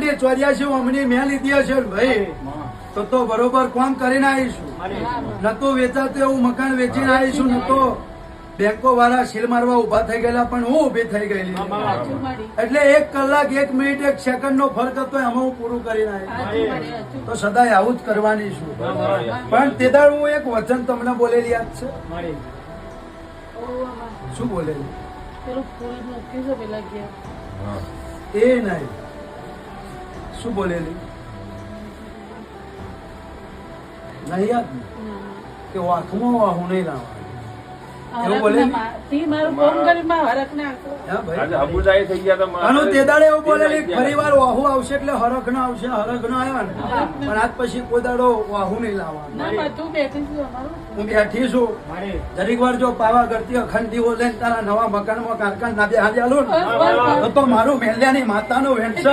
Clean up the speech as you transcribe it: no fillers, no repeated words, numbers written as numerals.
84 અમની મેં લીધી હશે ને ભાઈ તો બરોબર કામ કરીને આવીશું. નતો વેચાતું એવું મકાન વેચીને આવીશું. નતો બેંકો વાળા સીલ મારવા ઉભા થઈ ગયેલા પણ હું ઉભી થઈ ગયેલી. એટલે 1 કલાક 1 મિનિટ 1 સેકન્ડ નો ફરક હતો એમાં હું પૂરું કરીને આવી. તો સદાય આવું જ કરવાની છું. પણ તે દાડ હું એક વચન તમને બોલેલી યાદ છે? શું બોલેલી? એ નહીં, શું બોલેલી નહીં યાદ કે વાંખમાં વાહું નહીં લાવવા એવું બોલે. એવું બોલેલી ફરી વાર વાહુ આવશે એટલે હરખ ના આવશે. હરખ ના આવ્યા ને પણ આજ પછી કોઈ દાડો વાહુ નહીં લાવવાનું. હું બેઠી છું. જરીક વાર જો પાવાગઢથી અખંડ દીવો લઈને તારા નવા મકાનમાં કારખાના ના બે હાજર આલું ને તો મારું મેલ્યાની માતાનું વેણસ